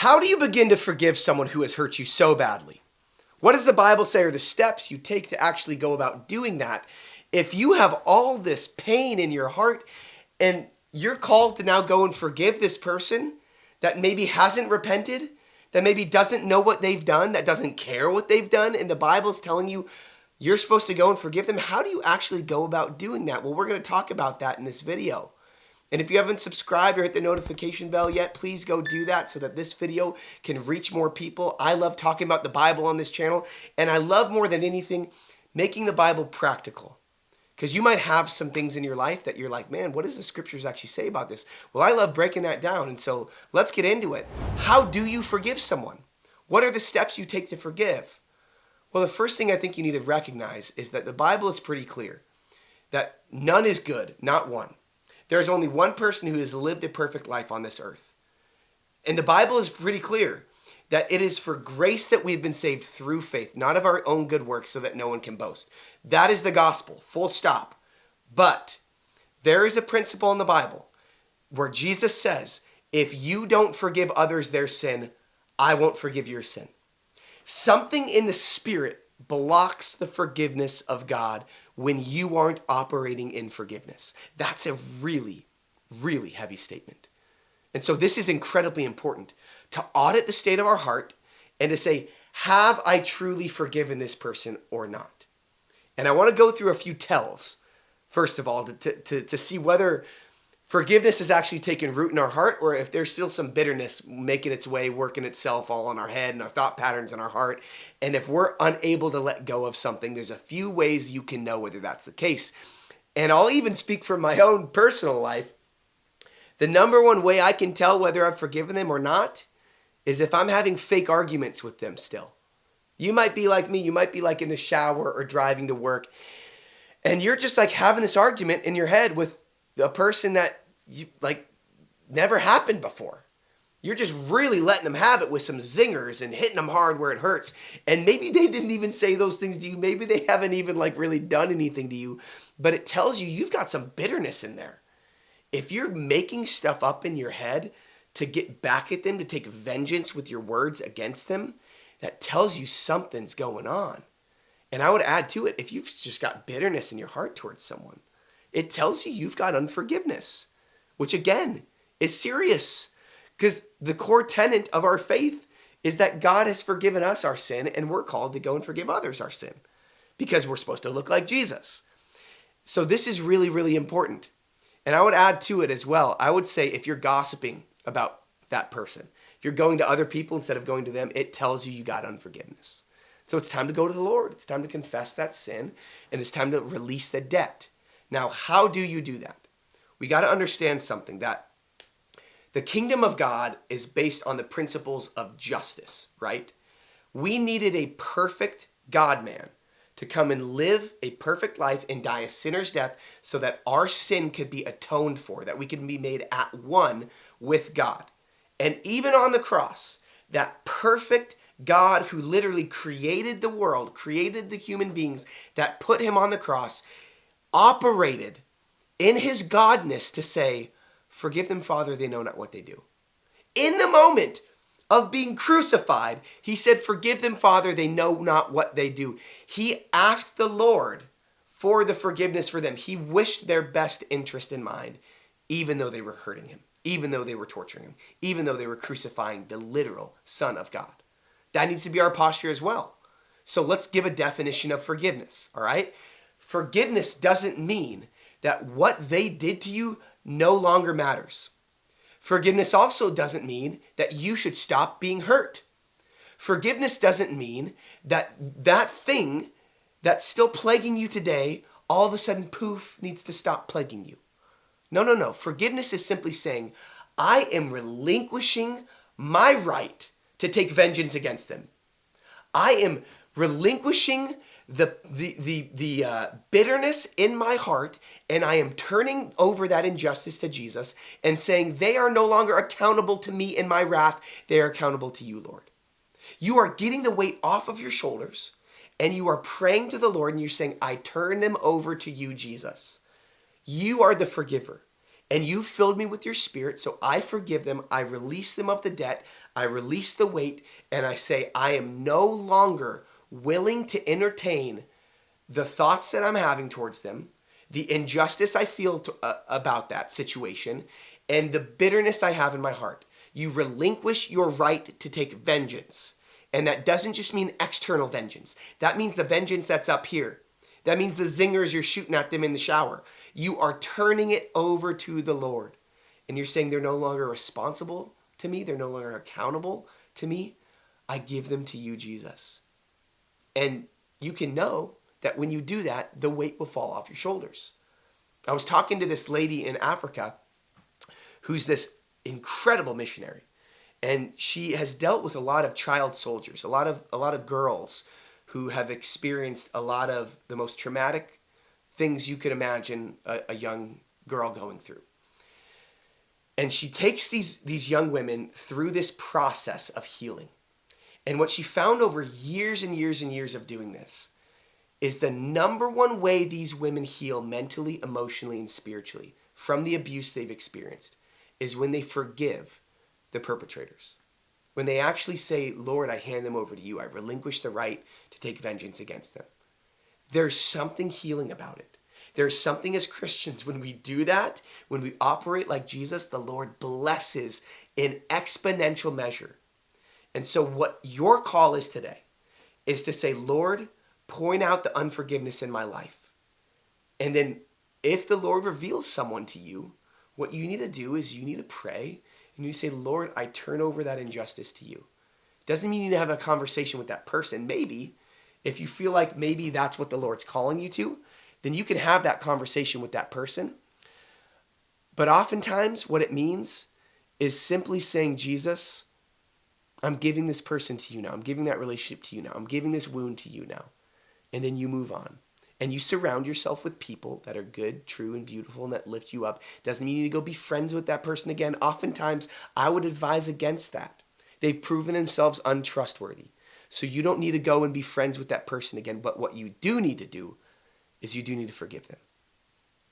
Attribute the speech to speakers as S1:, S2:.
S1: How do you begin to forgive someone who has hurt you so badly? What does the Bible say are the steps you take to actually go about doing that? If you have all this pain in your heart and you're called to now go and forgive this person that maybe hasn't repented, that maybe doesn't know what they've done, that doesn't care what they've done, and the Bible's telling you you're supposed to go and forgive them, how do you actually go about doing that? Well, we're going to talk about that in this video. And if you haven't subscribed or hit the notification bell yet, please go do that so that this video can reach more people. I love talking about the Bible on this channel, and I love more than anything making the Bible practical. Because you might have some things in your life that you're like, man, what does the scriptures actually say about this? Well, I love breaking that down, and so let's get into it. How do you forgive someone? What are the steps you take to forgive? Well, the first thing I think you need to recognize is that the Bible is pretty clear that none is good, not one. There's only one person who has lived a perfect life on this earth. And the Bible is pretty clear that it is for grace that we've been saved through faith, not of our own good works, so that no one can boast. That is the gospel, full stop. But there is a principle in the Bible where Jesus says, if you don't forgive others their sin, I won't forgive your sin. Something in the spirit blocks the forgiveness of God when you aren't operating in forgiveness. That's a really, really heavy statement. And so this is incredibly important to audit the state of our heart and to say, have I truly forgiven this person or not? And I want to go through a few tells, first of all, to see whether forgiveness has actually taken root in our heart or if there's still some bitterness making its way, working itself all in our head and our thought patterns in our heart. And if we're unable to let go of something, there's a few ways you can know whether that's the case. And I'll even speak from my own personal life. The number one way I can tell whether I've forgiven them or not is if I'm having fake arguments with them still. You might be like me. You might be like in the shower or driving to work. And you're just like having this argument in your head with a person that you like never happened before. You're just really letting them have it with some zingers and hitting them hard where it hurts. And maybe they didn't even say those things to you. Maybe they haven't even like really done anything to you. But it tells you you've got some bitterness in there. If you're making stuff up in your head to get back at them, to take vengeance with your words against them, that tells you something's going on. And I would add to it, if you've just got bitterness in your heart towards someone, it tells you you've got unforgiveness, which again is serious because the core tenet of our faith is that God has forgiven us our sin and we're called to go and forgive others our sin because we're supposed to look like Jesus. So this is really, really important. And I would add to it as well, I would say if you're gossiping about that person, if you're going to other people instead of going to them, it tells you got unforgiveness. So it's time to go to the Lord. It's time to confess that sin and it's time to release the debt. Now, how do you do that? We got to understand something, that the kingdom of God is based on the principles of justice, right? We needed a perfect God-man to come and live a perfect life and die a sinner's death so that our sin could be atoned for, that we could be made at one with God. And even on the cross, that perfect God who literally created the world, created the human beings that put him on the cross, operated in his godness to say, forgive them, Father, they know not what they do. In the moment of being crucified, he said, forgive them, Father, they know not what they do. He asked the Lord for the forgiveness for them. He wished their best interest in mind, even though they were hurting him, even though they were torturing him, even though they were crucifying the literal Son of God. That needs to be our posture as well. So let's give a definition of forgiveness, all right? Forgiveness doesn't mean that what they did to you no longer matters. Forgiveness also doesn't mean that you should stop being hurt. Forgiveness doesn't mean that that thing that's still plaguing you today, all of a sudden, poof, needs to stop plaguing you. No. Forgiveness is simply saying, I am relinquishing my right to take vengeance against them. I am relinquishing the bitterness in my heart, and I am turning over that injustice to Jesus and saying they are no longer accountable to me in my wrath. They are accountable to you, Lord. You are getting the weight off of your shoulders and you are praying to the Lord and you're saying, I turn them over to you, Jesus. You are the forgiver. And you filled me with your Spirit, so I forgive them. I release them of the debt. I release the weight, and I say, I am no longer willing to entertain the thoughts that I'm having towards them, the injustice I feel about that situation, and the bitterness I have in my heart. You relinquish your right to take vengeance. And that doesn't just mean external vengeance. That means the vengeance that's up here. That means the zingers you're shooting at them in the shower. You are turning it over to the Lord. And you're saying they're no longer responsible to me. They're no longer accountable to me. I give them to you, Jesus. And you can know that when you do that, the weight will fall off your shoulders. I was talking to this lady in Africa who's this incredible missionary. And she has dealt with a lot of child soldiers, a lot of girls who have experienced a lot of the most traumatic things you could imagine a young girl going through. And she takes these young women through this process of healing. And what she found over years and years and years of doing this is the number one way these women heal mentally, emotionally, and spiritually from the abuse they've experienced is when they forgive the perpetrators. When they actually say, Lord, I hand them over to you. I relinquish the right to take vengeance against them. There's something healing about it. There's something as Christians, when we do that, when we operate like Jesus, the Lord blesses in exponential measure. And so what your call is today is to say, Lord, point out the unforgiveness in my life. And then if the Lord reveals someone to you, what you need to do is you need to pray and you say, Lord, I turn over that injustice to you. Doesn't mean you need to have a conversation with that person. Maybe if you feel like maybe that's what the Lord's calling you to, then you can have that conversation with that person. But oftentimes what it means is simply saying, Jesus, I'm giving this person to you now. I'm giving that relationship to you now. I'm giving this wound to you now. And then you move on. And you surround yourself with people that are good, true, and beautiful and that lift you up. Doesn't mean you need to go be friends with that person again. Oftentimes, I would advise against that. They've proven themselves untrustworthy. So you don't need to go and be friends with that person again. But what you do need to do is you do need to forgive them.